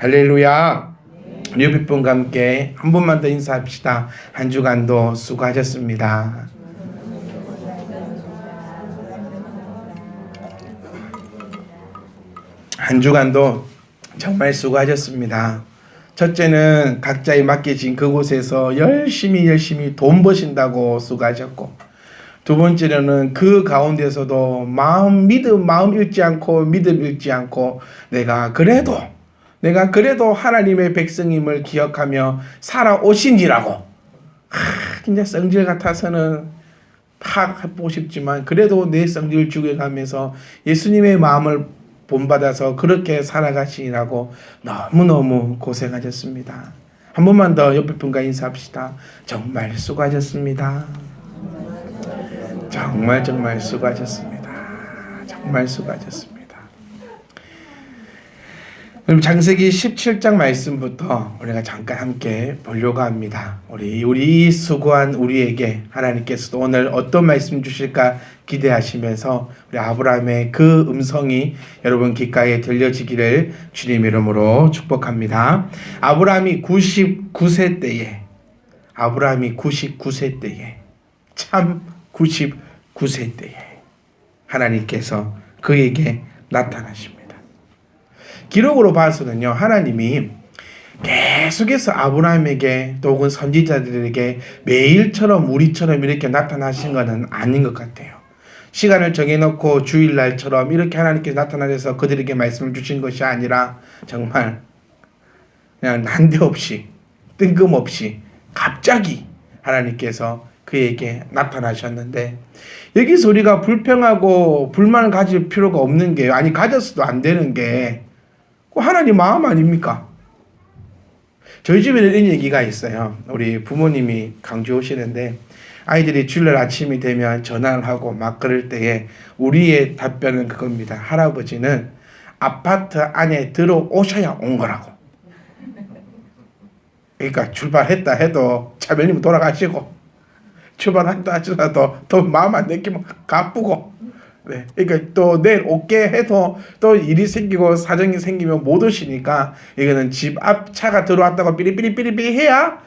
할렐루야. 우리 옆에 분과 함께 한 번만 더 인사합시다. 한 주간도 수고하셨습니다. 한 주간도 정말 수고하셨습니다. 첫째는 각자의 맡겨진 그곳에서 열심히 돈 버신다고 수고하셨고, 두 번째로는 그 가운데서도 마음 잃지 않고 내가 그래도 하나님의 백성임을 기억하며 살아오신지라고. 진짜 성질 같아서는 파악해보고 싶지만 그래도 내 성질을 죽여가면서 예수님의 마음을 본받아서 그렇게 살아가시라고 너무너무 고생하셨습니다. 한 번만 더 옆에 분과 인사합시다. 정말 수고하셨습니다. 정말 수고하셨습니다. 정말 수고하셨습니다. 그럼 창세기 17장 말씀부터 우리가 잠깐 함께 보려고 합니다. 우리 수고한 우리에게 하나님께서도 오늘 어떤 말씀 주실까 기대하시면서 우리 아브라함의 그 음성이 여러분 귓가에 들려지기를 주님 이름으로 축복합니다. 아브라함이 99세 때에 참 99세 때에 하나님께서 그에게 나타나십니다. 기록으로 봐서는요, 하나님이 계속해서 아브라함에게 또 혹은 선지자들에게 매일처럼 우리처럼 이렇게 나타나신 것은 아닌 것 같아요. 시간을 정해놓고 주일날처럼 이렇게 하나님께서 나타나셔서 그들에게 말씀을 주신 것이 아니라 정말 그냥 난데없이 뜬금없이 갑자기 하나님께서 그에게 나타나셨는데, 여기서 우리가 불평하고 불만을 가질 필요가 없는 게요, 아니 가졌어도 안 되는 게 하나님 마음 아닙니까? 저희 집에는 이런 얘기가 있어요. 우리 부모님이 강주 오시는데 아이들이 주일날 아침이 되면 전화를 하고 막 그럴 때에 우리의 답변은 그겁니다. 할아버지는 아파트 안에 들어오셔야 온 거라고. 그러니까 출발했다 해도 차별님 돌아가시고, 출발한다 하더라도 더 마음 안 내키면 가쁘고, 네. 그러니까 또 내일 올게 해도 또 일이 생기고 사정이 생기면 못 오시니까 이거는 집 앞 차가 들어왔다고 삐리삐리 해야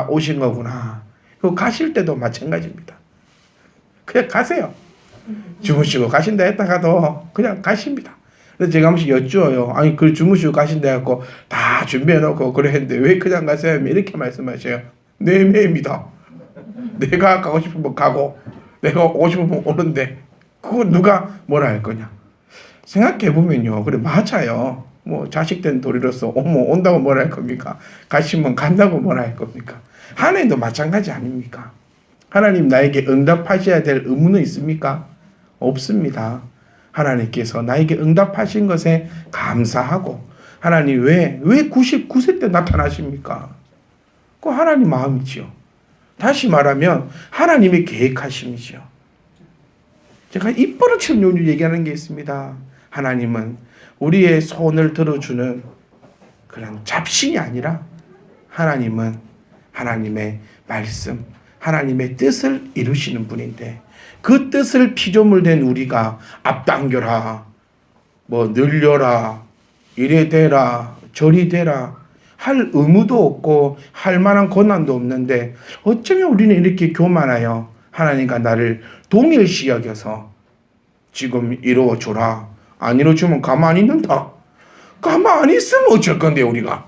오신 거구나. 그리고 가실 때도 마찬가지입니다. 그냥 가세요. 주무시고 가신다 했다가도 그냥 가십니다. 그래서 제가 한 번씩 여쭈어요. 아니 그 주무시고 가신다 해갖고 다 준비해놓고 그랬는데 왜 그냥 가세요? 이렇게 말씀하셔요. 내 매입니다. 내가 가고 싶으면 가고 내가 오고 싶으면 오는데 그거 누가 뭐라 할 거냐. 생각해보면요, 그래 맞아요. 뭐 자식된 도리로서 온다고 뭐라 할 겁니까? 가시면 간다고 뭐라 할 겁니까? 하나님도 마찬가지 아닙니까? 하나님 나에게 응답하셔야 될 의무는 있습니까? 없습니다. 하나님께서 나에게 응답하신 것에 감사하고, 하나님 왜 99세 때 나타나십니까? 그거 하나님 마음이지요. 다시 말하면 하나님의 계획하심이지요. 제가 입버릇처럼 얘기하는 게 있습니다. 하나님은 우리의 소원을 들어주는 그런 잡신이 아니라 하나님은 하나님의 말씀, 하나님의 뜻을 이루시는 분인데, 그 뜻을 피조물 된 우리가 앞당겨라, 뭐 늘려라, 이래 되라, 저리 되라 할 의무도 없고 할 만한 권한도 없는데 어쩌면 우리는 이렇게 교만하여 하나님과 나를 동일시 여겨서 지금 이루어줘라, 안 이루어주면 가만히 있는다. 가만히 있으면 어쩔 건데 우리가.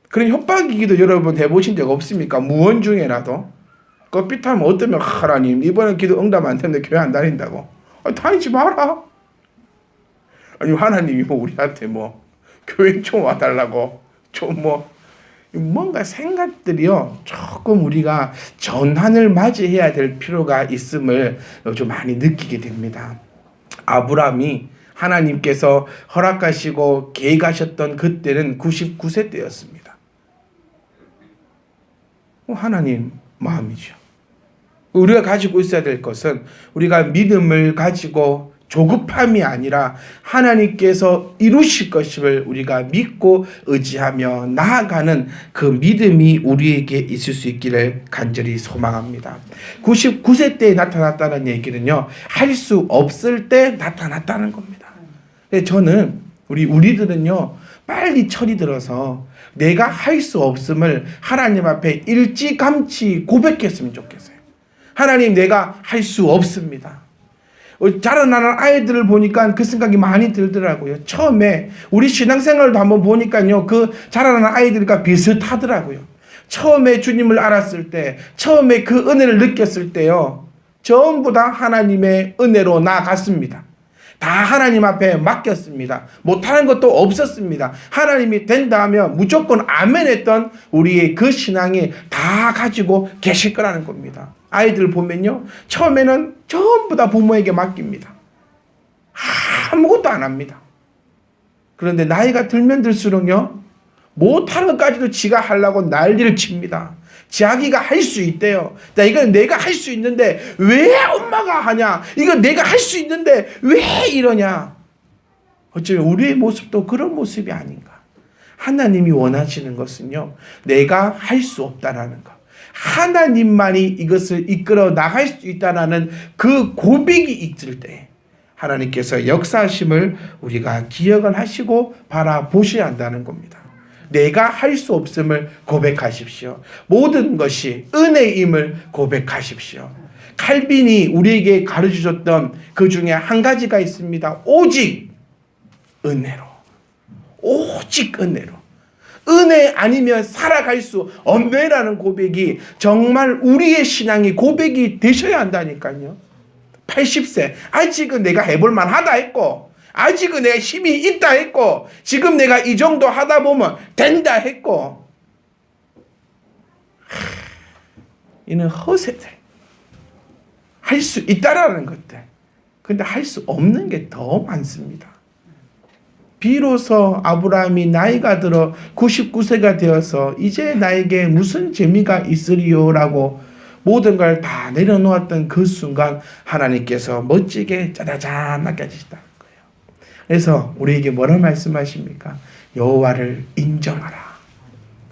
그런 협박이기도 여러분 해보신 적 없습니까? 무언 중에라도 껍빛하면 어떠면 하나님 이번엔 기도 응답 안 되는데 교회 안 다닌다고. 다니지 마라. 아니 하나님이 우리한테 교회 좀 와달라고 좀 뭔가 생각들이요, 조금 우리가 전환을 맞이해야 될 필요가 있음을 좀 많이 느끼게 됩니다. 아브라함이 하나님께서 허락하시고 계획하셨던 그때는 99세 때였습니다. 하나님 마음이죠. 우리가 가지고 있어야 될 것은 우리가 믿음을 가지고 조급함이 아니라 하나님께서 이루실 것임을 우리가 믿고 의지하며 나아가는 그 믿음이 우리에게 있을 수 있기를 간절히 소망합니다. 99세 때에 나타났다는 얘기는요, 할 수 없을 때 나타났다는 겁니다. 저는 우리들은요 빨리 철이 들어서 내가 할 수 없음을 하나님 앞에 일찌감치 고백했으면 좋겠어요. 하나님, 내가 할 수 없습니다. 자라나는 아이들을 보니까 그 생각이 많이 들더라고요. 처음에 우리 신앙생활도 한번 보니까요, 그 자라나는 아이들과 비슷하더라고요. 처음에 주님을 알았을 때, 처음에 그 은혜를 느꼈을 때요, 전부 다 하나님의 은혜로 나아갔습니다. 다 하나님 앞에 맡겼습니다. 못하는 것도 없었습니다. 하나님이 된다 하면 무조건 아멘 했던 우리의 그 신앙이 다 가지고 계실 거라는 겁니다. 아이들 보면요, 처음에는 전부 다 부모에게 맡깁니다. 아무것도 안 합니다. 그런데 나이가 들면 들수록요, 못하는 것까지도 지가 하려고 난리를 칩니다. 자기가 할 수 있대요. 이건 내가 할 수 있는데 왜 엄마가 하냐? 이건 내가 할 수 있는데 왜 이러냐? 어쩌면 우리의 모습도 그런 모습이 아닌가. 하나님이 원하시는 것은요, 내가 할 수 없다라는 것. 하나님만이 이것을 이끌어 나갈 수 있다라는 그 고백이 있을 때 하나님께서 역사하심을 우리가 기억을 하시고 바라보셔야 한다는 겁니다. 내가 할 수 없음을 고백하십시오. 모든 것이 은혜임을 고백하십시오. 칼빈이 우리에게 가르쳐줬던 그 중에 한 가지가 있습니다. 오직 은혜로. 오직 은혜로. 은혜 아니면 살아갈 수 없네라는 고백이 정말 우리의 신앙의 고백이 되셔야 한다니까요. 80세 아직은 내가 해볼 만하다 했고, 아직은 내가 힘이 있다 했고, 지금 내가 이 정도 하다 보면 된다 했고, 이는 허세들. 할 수 있다라는 것들. 근데 할 수 없는 게 더 많습니다. 비로소 아브라함이 나이가 들어 99세가 되어서 이제 나에게 무슨 재미가 있으리요라고 모든 걸 다 내려놓았던 그 순간 하나님께서 멋지게 짜자잔 맡겨주시다는 거예요. 그래서 우리에게 뭐라 말씀하십니까? 여호와를 인정하라.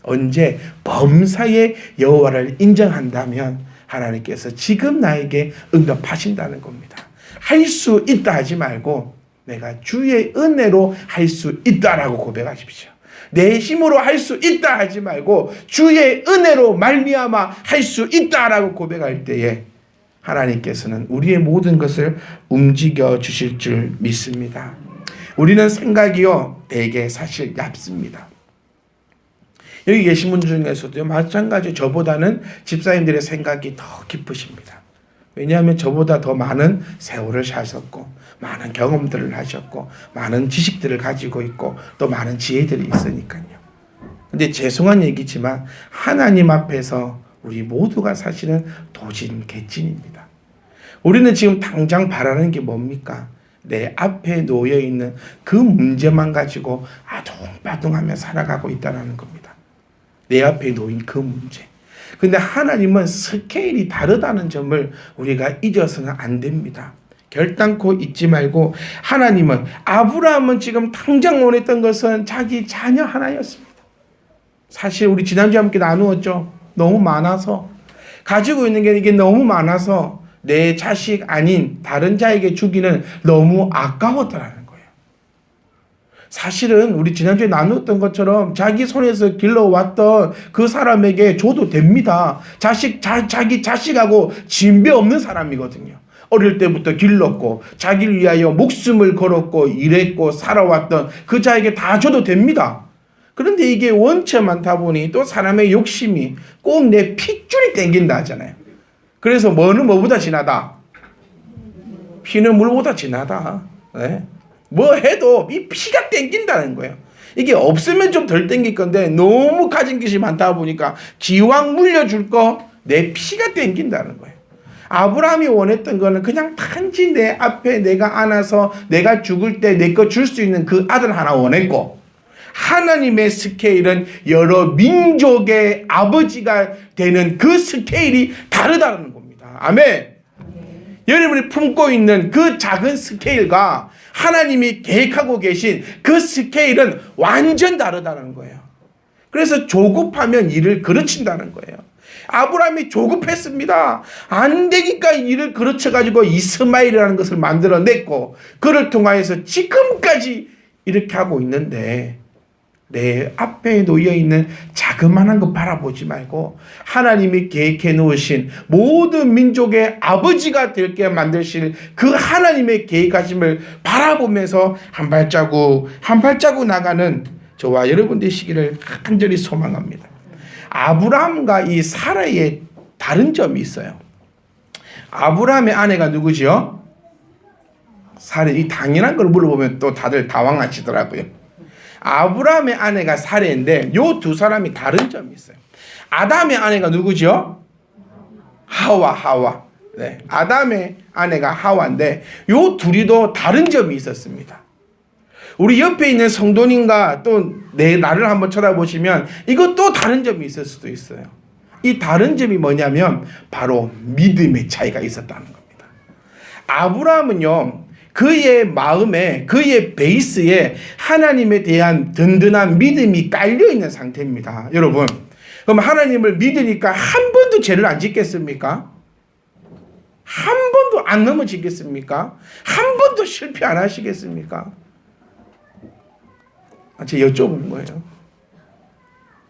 언제? 범사에 여호와를 인정한다면 하나님께서 지금 나에게 응답하신다는 겁니다. 할 수 있다 하지 말고 내가 주의 은혜로 할 수 있다라고 고백하십시오. 내 힘으로 할 수 있다 하지 말고 주의 은혜로 말미암아 할 수 있다라고 고백할 때에 하나님께서는 우리의 모든 것을 움직여 주실 줄 믿습니다. 우리는 생각이요, 되게 사실 얇습니다. 여기 계신 분 중에서도 마찬가지 저보다는 집사님들의 생각이 더 깊으십니다. 왜냐하면 저보다 더 많은 세월을 사셨고, 많은 경험들을 하셨고, 많은 지식들을 가지고 있고, 또 많은 지혜들이 있으니까요. 근데 죄송한 얘기지만 하나님 앞에서 우리 모두가 사실은 도진 개찐입니다. 우리는 지금 당장 바라는 게 뭡니까? 내 앞에 놓여있는 그 문제만 가지고 아둥바둥하며 살아가고 있다는 겁니다. 내 앞에 놓인 그 문제. 근데 하나님은 스케일이 다르다는 점을 우리가 잊어서는 안 됩니다. 결단코 잊지 말고, 하나님은, 아브라함은 지금 당장 원했던 것은 자기 자녀 하나였습니다. 사실 우리 지난주에 함께 나누었죠. 너무 많아서, 가지고 있는 게 이게 너무 많아서 내 자식 아닌 다른 자에게 주기는 너무 아까웠다는 거예요. 사실은 우리 지난주에 나누었던 것처럼 자기 손에서 길러왔던 그 사람에게 줘도 됩니다. 자기 자식하고 진배 없는 사람이거든요. 어릴 때부터 길렀고 자기를 위하여 목숨을 걸었고 일했고 살아왔던 그 자에게 다 줘도 됩니다. 그런데 이게 원체 많다 보니 또 사람의 욕심이 꼭 내 핏줄이 땡긴다 하잖아요. 그래서 뭐는 뭐보다 진하다. 피는 물보다 진하다. 네? 뭐 해도 이 피가 땡긴다는 거예요. 이게 없으면 좀 덜 땡길 건데 너무 가진 것이 많다 보니까 기왕 물려줄 거 내 피가 땡긴다는 거예요. 아브라함이 원했던 거는 그냥 단지 내 앞에 내가 안아서 내가 죽을 때 내 거 줄 수 있는 그 아들 하나 원했고, 하나님의 스케일은 여러 민족의 아버지가 되는 그 스케일이 다르다는 겁니다. 아멘. 여러분이 품고 있는 그 작은 스케일과 하나님이 계획하고 계신 그 스케일은 완전 다르다는 거예요. 그래서 조급하면 일을 그르친다는 거예요. 아브라함이 조급했습니다. 안 되니까 일을 그르쳐가지고 이스마엘이라는 것을 만들어냈고, 그를 통하여서 지금까지 이렇게 하고 있는데, 내 앞에 놓여있는 자그마한 것 바라보지 말고 하나님이 계획해 놓으신 모든 민족의 아버지가 되게 만드실 그 하나님의 계획하심을 바라보면서 한 발자국 한 발자국 나가는 저와 여러분 되시기를 간절히 소망합니다. 아브라함과 이 사라의 다른 점이 있어요. 아브라함의 아내가 누구지요? 사라. 이 당연한 걸 물어보면 또 다들 당황하시더라고요. 아브라함의 아내가 사레인데 요 두 사람이 다른 점이 있어요. 아담의 아내가 누구죠? 하와. 네, 아담의 아내가 하와인데 요 둘이도 다른 점이 있었습니다. 우리 옆에 있는 성도님과 또 나를 한번 쳐다보시면 이것도 다른 점이 있을 수도 있어요. 이 다른 점이 뭐냐면 바로 믿음의 차이가 있었다는 겁니다. 아브라함은요, 그의 마음에, 그의 베이스에 하나님에 대한 든든한 믿음이 깔려있는 상태입니다. 여러분, 그럼 하나님을 믿으니까 한 번도 죄를 안 짓겠습니까? 한 번도 안 넘어지겠습니까? 한 번도 실패 안 하시겠습니까? 제가 여쭤보는 거예요.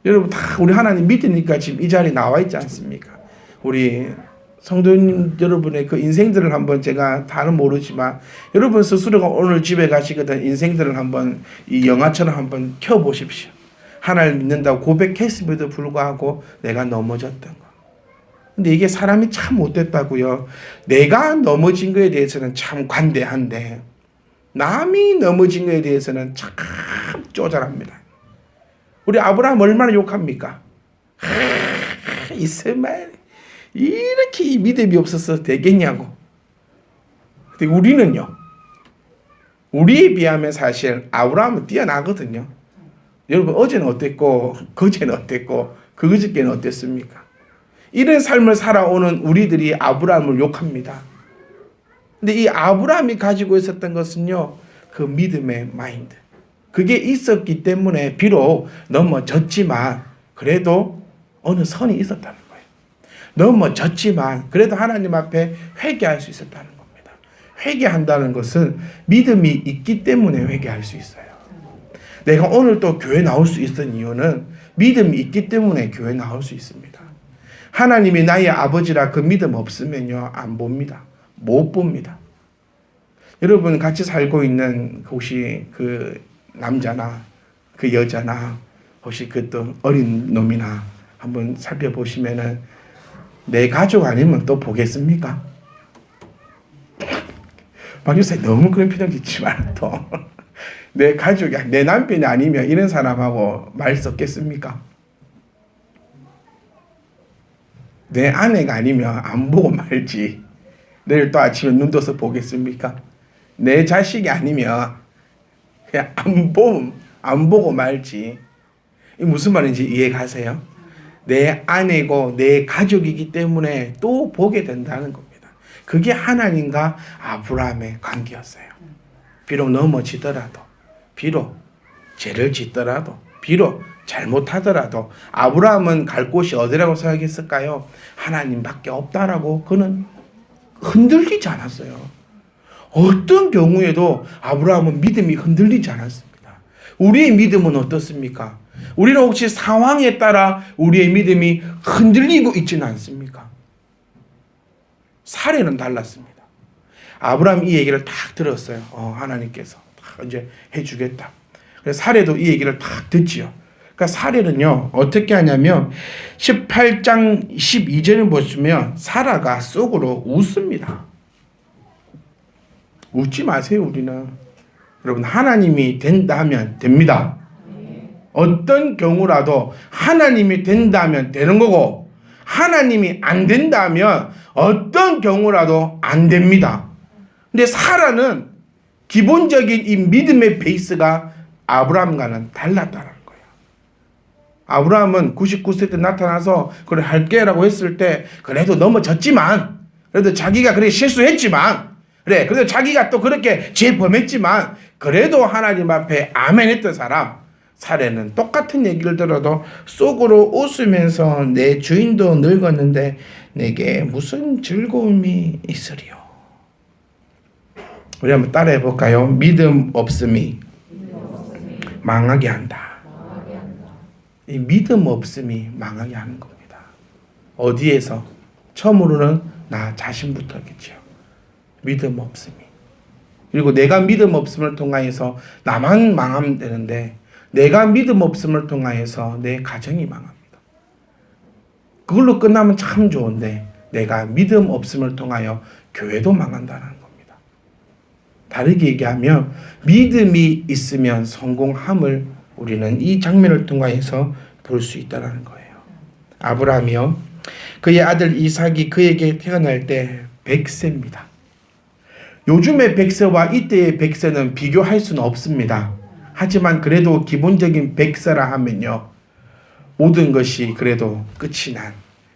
여러분, 다 우리 하나님 믿으니까 지금 이 자리에 나와 있지 않습니까? 우리 성도님 여러분의 그 인생들을 한번 제가 다는 모르지만 여러분 스스로가 오늘 집에 가시거든 인생들을 한번 이 영화처럼 한번 켜보십시오. 하나님 믿는다고 고백했음에도 불구하고 내가 넘어졌던 거. 근데 이게 사람이 참 못됐다고요. 내가 넘어진 거에 대해서는 참 관대한데 남이 넘어진 거에 대해서는 참 쪼잘합니다. 우리 아브라함 얼마나 욕합니까? 이스마엘 이렇게 믿음이 없어서 되겠냐고. 근데 우리는요, 우리에 비하면 사실 아브라함은 뛰어나거든요. 여러분, 어제는 어땠고 그제는 어땠고 그저께는 어땠습니까? 이런 삶을 살아오는 우리들이 아브라함을 욕합니다. 근데 이 아브라함이 가지고 있었던 것은요, 그 믿음의 마인드. 그게 있었기 때문에 비록 넘어졌지만 그래도 어느 선이 있었다는 거예요. 넘어졌지만 그래도 하나님 앞에 회개할 수 있었다는 겁니다. 회개한다는 것은 믿음이 있기 때문에 회개할 수 있어요. 내가 오늘 또 교회 나올 수 있었던 이유는 믿음이 있기 때문에 교회 나올 수 있습니다. 하나님이 나의 아버지라 그 믿음 없으면요, 안 봅니다. 못 봅니다. 여러분 같이 살고 있는 혹시 그 남자나 그 여자나 혹시 그 또 어린 놈이나 한번 살펴보시면은 내 가족 아니면 또 보겠습니까? 박유사님 너무 그런 표정 짓지 마라 또. 내 가족이 내 남편이 아니면 이런 사람하고 말 섞겠습니까? 내 아내가 아니면 안 보고 말지. 내일 또 아침에 눈 떠서 보겠습니까? 내 자식이 아니면 그냥 안 보고 말지. 이 무슨 말인지 이해 가세요? 내 아내고 내 가족이기 때문에 또 보게 된다는 겁니다. 그게 하나님과 아브라함의 관계였어요. 비록 넘어지더라도, 비록 죄를 짓더라도, 비록 잘못하더라도 아브라함은 갈 곳이 어디라고 생각했을까요? 하나님밖에 없다라고 그는 흔들리지 않았어요. 어떤 경우에도 아브라함은 믿음이 흔들리지 않았습니다. 우리의 믿음은 어떻습니까? 우리는 혹시 상황에 따라 우리의 믿음이 흔들리고 있지는 않습니까? 사례는 달랐습니다. 아브라함 이 얘기를 딱 들었어요. 하나님께서 딱 이제 해주겠다. 그래서 사례도 이 얘기를 딱 듣지요. 그러니까 사례는요, 어떻게 하냐면 18장 12절을 보시면 사라가 속으로 웃습니다. 웃지 마세요. 우리는 여러분, 하나님이 된다 하면 됩니다. 어떤 경우라도 하나님이 된다면 되는 거고 하나님이 안 된다면 어떤 경우라도 안 됩니다. 근데 사라는 기본적인 이 믿음의 베이스가 아브라함과는 달랐다는 거예요. 아브라함은 99세 때 나타나서 그래 할게라고 했을 때 그래도 넘어졌지만, 그래도 자기가 그래 실수했지만, 그래 그래도 자기가 또 그렇게 죄 범했지만 그래도 하나님 앞에 아멘 했던 사람 사례는 똑같은 얘기를 들어도 속으로 웃으면서 내 주인도 늙었는데 내게 무슨 즐거움이 있으리요. 우리 한번 따라해 볼까요? 믿음 없음이 망하게 한다. 이 믿음 없음이 망하게 하는 겁니다. 어디에서? 처음으로는 나 자신부터겠죠. 믿음 없음이. 그리고 내가 믿음 없음을 통하여서 나만 망하면 되는데 내가 믿음 없음을 통하여서 내 가정이 망합니다. 그걸로 끝나면 참 좋은데 내가 믿음 없음을 통하여 교회도 망한다는 겁니다. 다르게 얘기하면 믿음이 있으면 성공함을 우리는 이 장면을 통하여서 볼 수 있다는 거예요. 아브라함이요, 그의 아들 이삭이 그에게 태어날 때 100세입니다. 요즘의 100세와 이때의 100세는 비교할 수는 없습니다. 하지만 그래도 기본적인 100세라 하면요, 모든 것이 그래도 끝이 난,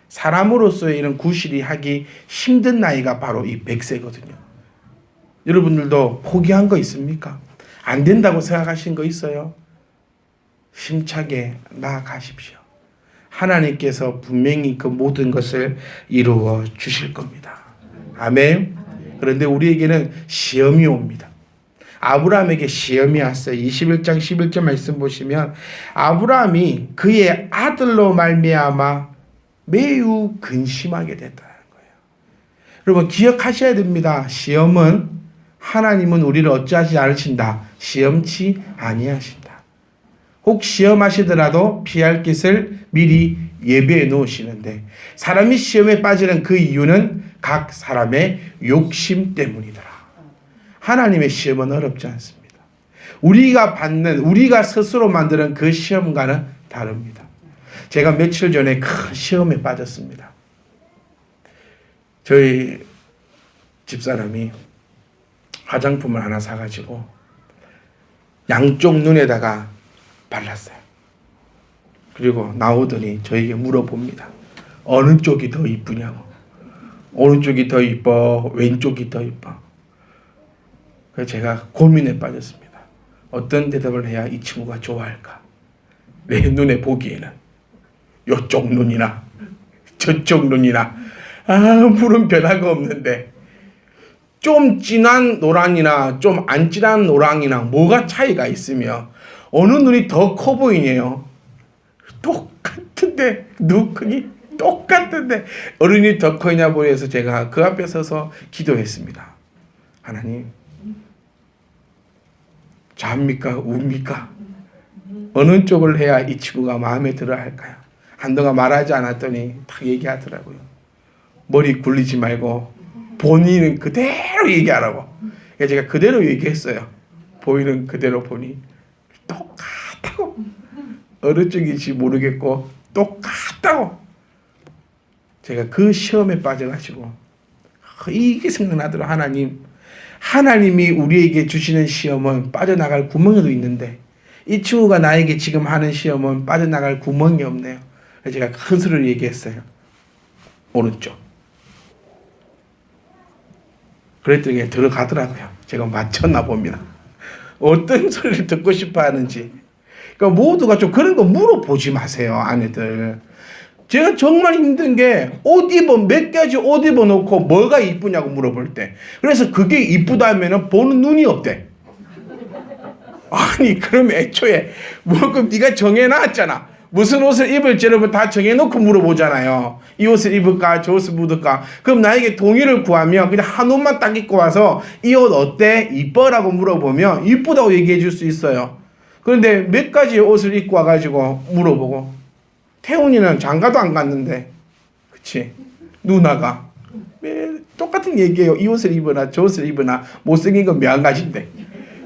사람으로서의 이런 구실이 하기 힘든 나이가 바로 이 100세거든요. 여러분들도 포기한 거 있습니까? 안 된다고 생각하신 거 있어요? 힘차게 나아가십시오. 하나님께서 분명히 그 모든 것을 이루어 주실 겁니다. 아멘. 그런데 우리에게는 시험이 옵니다. 아브라함에게 시험이 왔어요. 21장 11절 말씀 보시면 아브라함이 그의 아들로 말미암아 매우 근심하게 됐다는 거예요. 여러분 기억하셔야 됩니다. 시험은 하나님은 우리를 어찌하지 않으신다. 시험치 아니하신다. 혹 시험하시더라도 피할 것을 미리 예비해 놓으시는데 사람이 시험에 빠지는 그 이유는 각 사람의 욕심 때문이더라. 하나님의 시험은 어렵지 않습니다. 우리가 스스로 만드는 그 시험과는 다릅니다. 제가 며칠 전에 큰 시험에 빠졌습니다. 저희 집사람이 화장품을 하나 사가지고 양쪽 눈에다가 발랐어요. 그리고 나오더니 저에게 물어봅니다. 어느 쪽이 더 이쁘냐고. 오른쪽이 더 이뻐? 왼쪽이 더 이뻐? 그래서 제가 고민에 빠졌습니다. 어떤 대답을 해야 이 친구가 좋아할까? 내 눈에 보기에는 이쪽 눈이나 저쪽 눈이나 아무런 변화가 없는데 좀 진한 노랑이나 좀 안 진한 노랑이나 뭐가 차이가 있으며 어느 눈이 더 커 보이네요. 똑같은데 눈 크기 똑같은데 어른이 더 커냐 보여서 제가 그 앞에 서서 기도했습니다. 하나님, 좌입니까 우입니까? 어느 쪽을 해야 이 친구가 마음에 들어 할까요? 한동안 말하지 않았더니 딱 얘기하더라고요. 머리 굴리지 말고 본인은 그대로 얘기하라고. 그래서 제가 그대로 얘기했어요. 보이는 그대로 보니 똑같다고. 어느 쪽인지 모르겠고 똑같다고. 제가 그 시험에 빠져가지고 이게 생각나더라고요. 하나님이 우리에게 주시는 시험은 빠져나갈 구멍도 있는데 이 친구가 나에게 지금 하는 시험은 빠져나갈 구멍이 없네요. 그래서 제가 큰 소리로 얘기했어요. 오른쪽. 그랬더니 들어가더라고요. 제가 맞췄나 봅니다. 어떤 소리를 듣고 싶어 하는지. 그러니까 모두가 좀 그런 거 물어보지 마세요, 아내들. 제가 정말 힘든 게 몇 가지 옷 입어놓고 뭐가 이쁘냐고 물어볼 때. 그래서 그게 이쁘다면은 보는 눈이 없대. 아니, 그럼 애초에 그럼 네가 정해놨잖아. 무슨 옷을 입을지를 다 정해놓고 물어보잖아요. 이 옷을 입을까 저 옷을 입을까. 그럼 나에게 동의를 구하면 그냥 한 옷만 딱 입고 와서 이 옷 어때? 이뻐라고 물어보면 이쁘다고 얘기해 줄 수 있어요. 그런데 몇 가지 옷을 입고 와가지고 물어보고 태훈이는 장가도 안 갔는데 그치? 누나가 똑같은 얘기예요. 이 옷을 입으나 저 옷을 입으나 못생긴 건 매한가지인데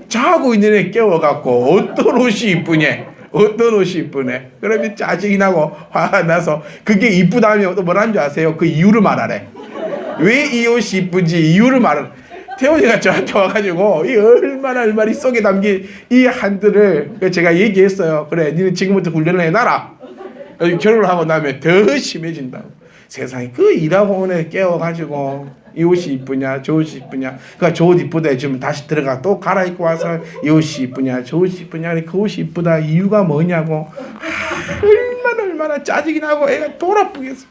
자고 있는 애 깨워갖고 어떤 옷이 이쁘냐? 어떤 옷이 이쁘네. 그러면 짜증이 나고 화가 나서 그게 이쁘다면 또 뭐라는 줄 아세요? 그 이유를 말하래. 왜 이 옷이 이쁜지 이유를 말하래. 태훈이가 저한테 와가지고 이 얼마나 속에 담긴 이 한들을 제가 얘기했어요. 그래, 니는 지금부터 훈련을 해놔라. 결혼을 하고 나면 더 심해진다고. 세상에 그 일하고 오늘 깨워가지고 이 옷이 이쁘냐 저 옷이 이쁘냐. 그러니까 저 옷 이쁘다 해주면 다시 들어가 또 갈아입고 와서 이 옷이 이쁘냐 저 옷이 이쁘냐. 그 옷이 이쁘다 이유가 뭐냐고. 얼마나 짜증이 나고 애가 돌아쁘겠어.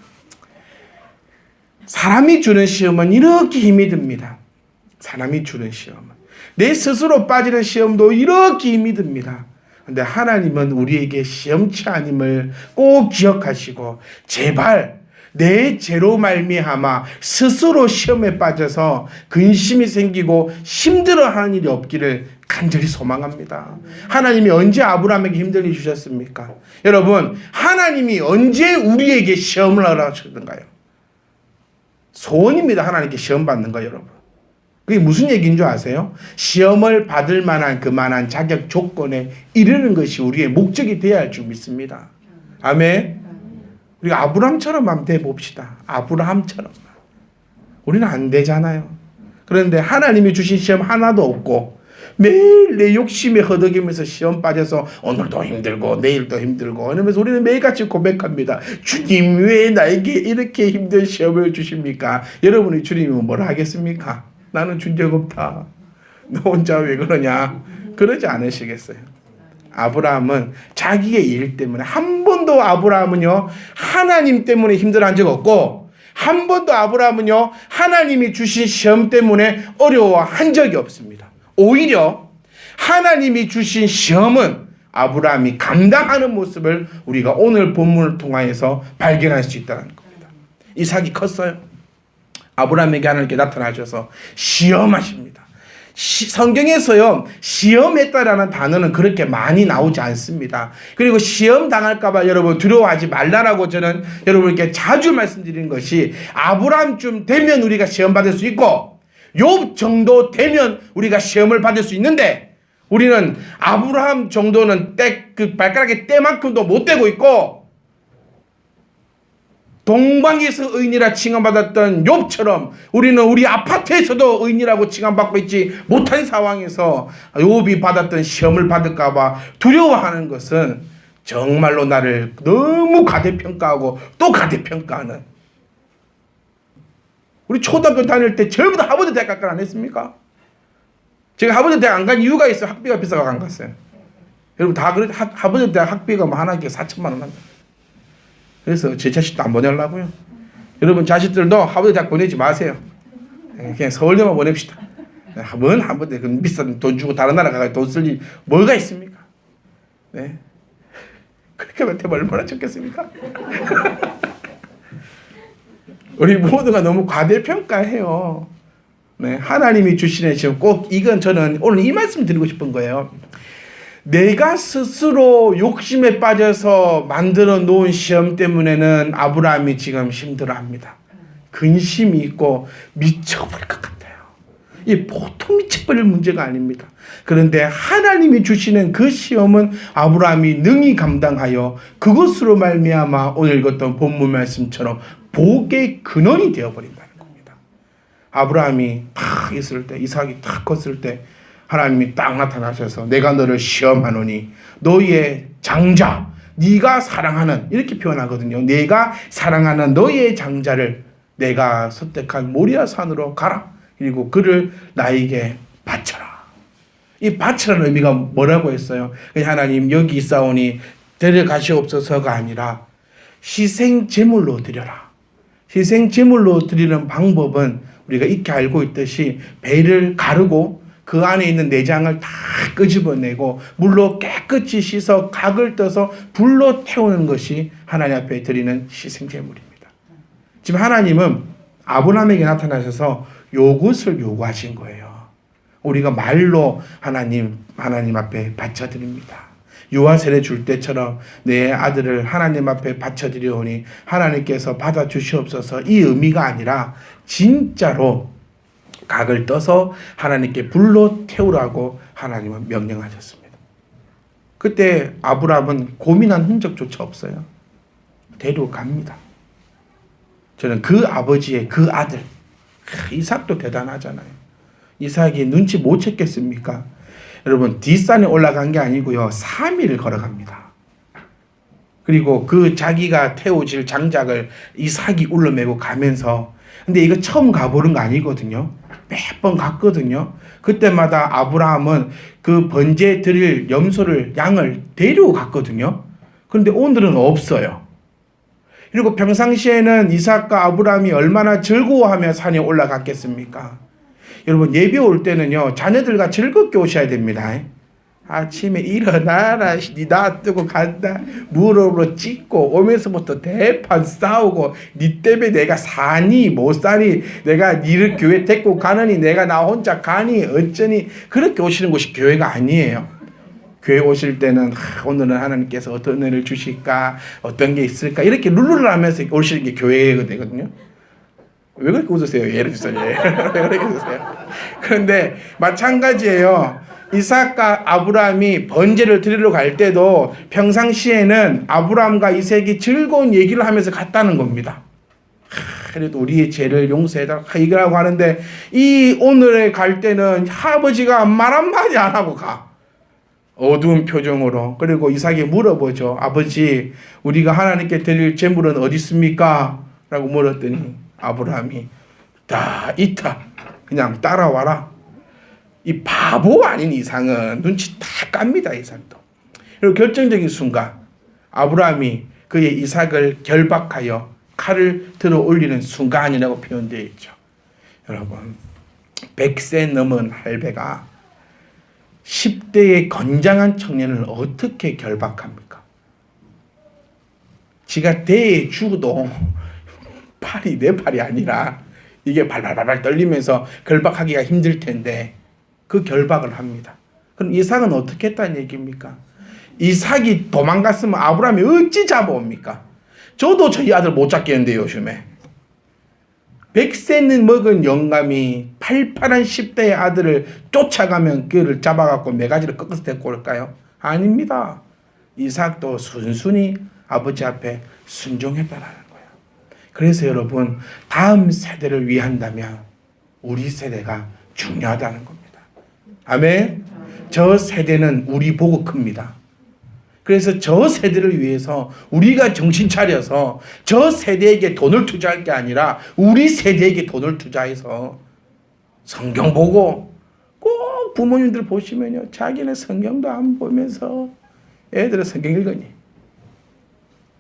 사람이 주는 시험은 이렇게 힘이 듭니다. 사람이 주는 시험은 내 스스로 빠지는 시험도 이렇게 힘이 듭니다. 근데 하나님은 우리에게 시험치 아님을 꼭 기억하시고 제발 내 죄로 말미암아 스스로 시험에 빠져서 근심이 생기고 힘들어하는 일이 없기를 간절히 소망합니다. 하나님이 언제 아브라함에게 힘든 일 주셨습니까? 여러분, 하나님이 언제 우리에게 시험을 하셨던가요? 소원입니다. 하나님께 시험 받는 거 여러분. 그게 무슨 얘기인 줄 아세요? 시험을 받을 만한 그만한 자격 조건에 이르는 것이 우리의 목적이 되어야 할 줄 믿습니다. 아멘. 우리가 아브라함처럼 한번 돼봅시다. 아브라함처럼. 우리는 안 되잖아요. 그런데 하나님이 주신 시험 하나도 없고 매일 내 욕심에 허덕이면서 시험 빠져서 오늘도 힘들고 내일도 힘들고 이러면서 우리는 매일같이 고백합니다. 주님, 왜 나에게 이렇게 힘든 시험을 주십니까? 여러분이 주님이면 뭐라 하겠습니까? 나는 준 적 없다. 너 혼자 왜 그러냐? 그러지 않으시겠어요? 아브라함은 자기의 일 때문에 한 번도 아브라함은요 하나님 때문에 힘들어한 적 없고 한 번도 아브라함은요 하나님이 주신 시험 때문에 어려워한 적이 없습니다. 오히려 하나님이 주신 시험은 아브라함이 감당하는 모습을 우리가 오늘 본문을 통하여서 발견할 수 있다는 겁니다. 이삭이 컸어요. 아브라함에게 하나님께 나타나셔서 시험하십니다. 성경에서요 시험했다라는 단어는 그렇게 많이 나오지 않습니다. 그리고 시험 당할까봐 여러분 두려워하지 말라라고 저는 여러분께 자주 말씀드리는 것이 아브라함쯤 되면 우리가 시험 받을 수 있고 욥 정도 되면 우리가 시험을 받을 수 있는데 우리는 아브라함 정도는 그 발가락의 때만큼도 못 되고 있고 동방에서 의인이라 칭함받았던 욥처럼 우리는 우리 아파트에서도 의인이라고 칭함받고 있지 못한 상황에서 욥이 받았던 시험을 받을까봐 두려워하는 것은 정말로 나를 너무 가대평가하고 또 가대평가하는. 우리 초등학교 다닐 때 전부 다 하버드 대학 안 했습니까? 제가 하버드 대학 안 간 이유가 있어요. 학비가 비싸서 안 갔어요. 여러분 다 그래. 하버드 대학 학비가 뭐 하나에 4천만 원 한다. 그래서 제 자식도 안 보내려고요. 여러분 자식들도 하버드 대학 보내지 마세요. 그냥 서울대만 보냅시다. 뭔 하버드 그 비싼 돈 주고 다른 나라 가서 돈 쓸 일 뭐가 있습니까? 네. 그렇게 되면 얼마나 좋겠습니까? 우리 모두가 너무 과대평가해요. 네. 하나님이 주시는 지금 꼭 이건 저는 오늘 이 말씀 드리고 싶은 거예요. 내가 스스로 욕심에 빠져서 만들어 놓은 시험 때문에는 아브라함이 지금 힘들어합니다. 근심이 있고 미쳐버릴 것 같아요. 이 보통 미쳐버릴 문제가 아닙니다. 그런데 하나님이 주시는 그 시험은 아브라함이 능히 감당하여 그것으로 말미암아 오늘 읽었던 본문 말씀처럼 복의 근원이 되어버린다는 겁니다. 아브라함이 딱 있을 때, 이삭이 딱 컸을 때 하나님이 딱 나타나셔서 내가 너를 시험하노니 너의 장자, 네가 사랑하는, 이렇게 표현하거든요. 내가 사랑하는 너의 장자를 내가 선택한 모리아 산으로 가라. 그리고 그를 나에게 바쳐라. 이 바치라는 의미가 뭐라고 했어요? 하나님 여기 있사오니 데려가시옵소서가 아니라 희생 제물로 드려라. 희생 제물로 드리는 방법은 우리가 익히 알고 있듯이 배를 가르고 그 안에 있는 내장을 다 끄집어내고 물로 깨끗이 씻어 각을 떠서 불로 태우는 것이 하나님 앞에 드리는 희생제물입니다. 지금 하나님은 아브라함에게 나타나셔서 이것을 요구하신 거예요. 우리가 말로 하나님 앞에 바쳐드립니다. 유아 세례 줄 때처럼 내 아들을 하나님 앞에 바쳐드리오니 하나님께서 받아주시옵소서, 이 의미가 아니라 진짜로 각을 떠서 하나님께 불로 태우라고 하나님은 명령하셨습니다. 그때 아브라함은 고민한 흔적조차 없어요. 데려갑니다. 저는 그 아버지의 그 아들 이삭도 대단하잖아요. 이삭이 눈치 못 챘겠습니까? 여러분 뒷산에 올라간 게 아니고요 3일을 걸어갑니다. 그리고 그 자기가 태워질 장작을 이삭이 울러매고 가면서, 근데 이거 처음 가보는 거 아니거든요. 몇 번 갔거든요. 그때마다 아브라함은 그 번제 드릴 염소를, 양을 데리고 갔거든요. 그런데 오늘은 없어요. 그리고 평상시에는 이삭과 아브라함이 얼마나 즐거워하며 산에 올라갔겠습니까? 여러분 예배 올 때는요 자녀들과 즐겁게 오셔야 됩니다. 아침에 일어나라, 니 놔두고 간다. 무릎으로 찍고 오면서부터 대판 싸우고, 니 때문에 내가 사니 못 사니, 내가 니를 교회 데리고 가느니, 내가 나 혼자 가니 어쩌니, 그렇게 오시는 곳이 교회가 아니에요. 교회 오실 때는 오늘은 하나님께서 어떤 은혜를 주실까, 어떤 게 있을까, 이렇게 룰루를 하면서 오시는 게 교회가 되거든요. 왜 그렇게 웃으세요? 예를 들어서 왜 그렇게 웃으세요? 그런데 마찬가지예요. 이삭과 아브라함이 번제를 드리러 갈 때도 평상시에는 아브라함과 이삭이 즐거운 얘기를 하면서 갔다는 겁니다. 그래도 우리의 죄를 용서해달라 이거라고 하는데, 이 오늘에 갈 때는 아버지가 말 한마디 안 하고 가. 어두운 표정으로. 그리고 이삭이 물어보죠. 아버지, 우리가 하나님께 드릴 제물은 어디 있습니까? 라고 물었더니 아브라함이 다 있다. 그냥 따라와라. 이 바보 아닌 이상은 눈치 다 깝니다. 이삭도. 그리고 결정적인 순간 아브라함이 그의 이삭을 결박하여 칼을 들어 올리는 순간이라고 표현되어 있죠. 여러분, 100세 넘은 할배가 10대의 건장한 청년을 어떻게 결박합니까? 지가 대에 죽어도 팔이 내 팔이 아니라 이게 발발발 떨리면서 결박하기가 힘들 텐데 그 결박을 합니다. 그럼 이삭은 어떻게 했다는 얘기입니까? 이삭이 도망갔으면 아브라함이 어찌 잡아옵니까? 저도 저희 아들 못 잡겠는데 요즘에 100세는 먹은 영감이 팔팔한 10대의 아들을 쫓아가면 그를 잡아갖고 매가지를 꺾어서 데리고 올까요? 아닙니다. 이삭도 순순히 아버지 앞에 순종했다라는 거예요. 그래서 여러분, 다음 세대를 위한다면 우리 세대가 중요하다는 겁니다. 아멘. 저 세대는 우리 보고 큽니다. 그래서 저 세대를 위해서 우리가 정신 차려서 저 세대에게 돈을 투자할 게 아니라 우리 세대에게 돈을 투자해서 성경 보고, 꼭 부모님들 보시면요, 자기는 성경도 안 보면서 애들은 성경 읽으니.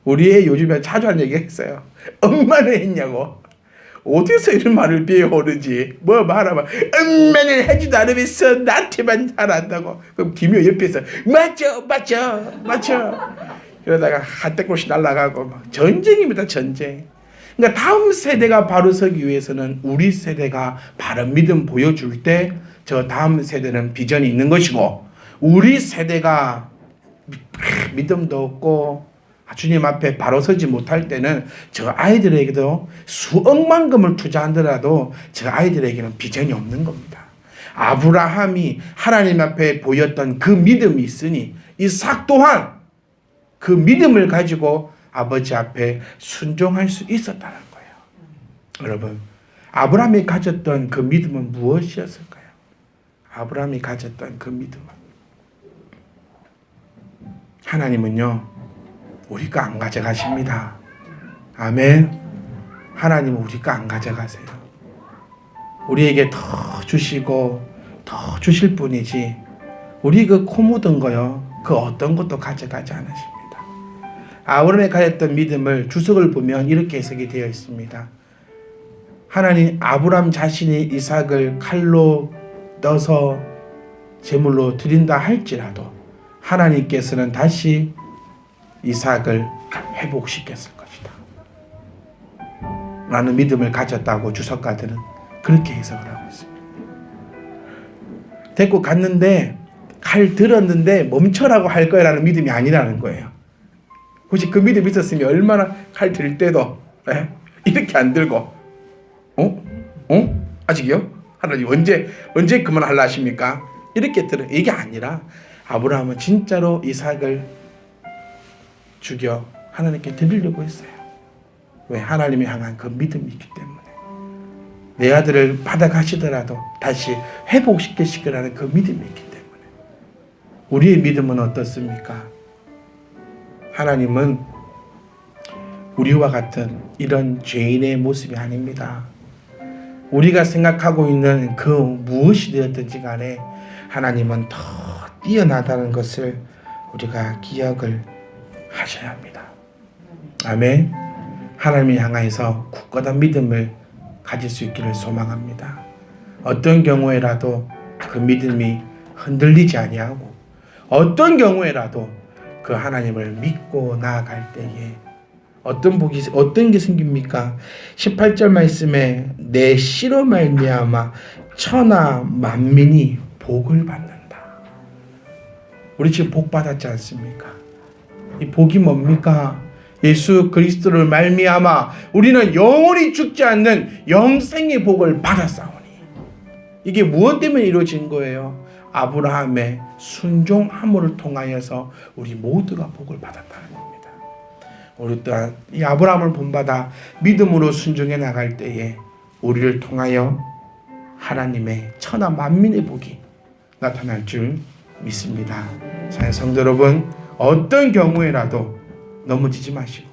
우리 애 요즘에 자주 하는 얘기가 있어요. 엄마는 했냐고. 어디서 이런 말을 배워오는지. 뭐 말하면 엄마는 하지도 않으면서 나한테만 잘한다고. 그럼 김효 옆에서 맞죠. 그러다가 한때꽃이 날아가고 전쟁입니다. 전쟁. 그러니까 다음 세대가 바로 서기 위해서는 우리 세대가 바른 믿음 보여줄 때 저 다음 세대는 비전이 있는 것이고, 우리 세대가 믿음도 없고 주님 앞에 바로 서지 못할 때는 저 아이들에게도 수억만금을 투자하더라도 저 아이들에게는 비전이 없는 겁니다. 아브라함이 하나님 앞에 보였던 그 믿음이 있으니 이삭 또한 그 믿음을 가지고 아버지 앞에 순종할 수 있었다는 거예요. 여러분, 아브라함이 가졌던 그 믿음은 무엇이었을까요? 아브라함이 가졌던 그 믿음은, 하나님은요 우리 거 안 가져가십니다. 아멘. 하나님은 우리 거 안 가져가세요. 우리에게 더 주시고 더 주실 뿐이지 우리 그 코 묻은 거요, 그 어떤 것도 가져가지 않으십니다. 아브라함이 가졌던 믿음을 주석을 보면 이렇게 해석이 되어 있습니다. 하나님, 아브라함 자신이 이삭을 칼로 떠서 제물로 드린다 할지라도 하나님께서는 다시 이삭을 회복시켰을 것이다 라는 믿음을 가졌다고 주석가들은 그렇게 해석을 하고 있습니다. 데리고 갔는데 칼 들었는데 멈춰라고 할 거야 라는 믿음이 아니라는 거예요. 혹시 그 믿음이 있었으면 얼마나 칼 들 때도 이렇게 안 들고 아직이요? 하나님 언제 그만하려 하십니까? 이렇게 들어. 이게 아니라 아브라함은 진짜로 이삭을 죽여 하나님께 드리려고 했어요. 왜? 하나님이 향한 그 믿음이 있기 때문에. 내 아들을 받아가시더라도 다시 회복시키시라는 그 믿음이 있기 때문에. 우리의 믿음은 어떻습니까? 하나님은 우리와 같은 이런 죄인의 모습이 아닙니다. 우리가 생각하고 있는 그 무엇이 되었든지 간에 하나님은 더 뛰어나다는 것을 우리가 기억을 하셔야 합니다. 아멘. 하나님을 향해서 굳건한 믿음을 가질 수 있기를 소망합니다. 어떤 경우에라도 그 믿음이 흔들리지 아니하고 어떤 경우에라도 그 하나님을 믿고 나아갈 때에 어떤 게 생깁니까? 18절 말씀에 내 씨로 말미암아 천하 만민이 복을 받는다. 우리 지금 복 받았지 않습니까? 이 복이 뭡니까? 예수 그리스도를 말미암아 우리는 영원히 죽지 않는 영생의 복을 받았사오니. 이게 무엇 때문에 이루어진 거예요? 아브라함의 순종함을 통하여서 우리 모두가 복을 받았다는 겁니다. 우리 또한 이 아브라함을 본받아 믿음으로 순종해 나갈 때에 우리를 통하여 하나님의 천하 만민의 복이 나타날 줄 믿습니다. 사랑하는 성도 여러분, 어떤 경우에라도 넘어지지 마시고,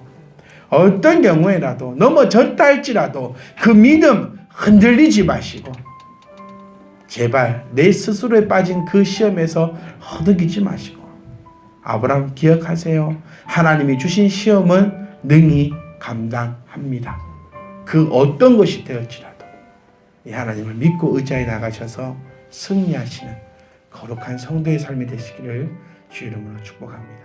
어떤 경우에라도 넘어졌다 할지라도 그 믿음 흔들리지 마시고, 제발 내 스스로에 빠진 그 시험에서 허덕이지 마시고, 아브라함 기억하세요. 하나님이 주신 시험은 능히 감당합니다. 그 어떤 것이 되었지라도 이 하나님을 믿고 의지해 나가셔서 승리하시는 거룩한 성도의 삶이 되시기를 주 이름으로 축복합니다.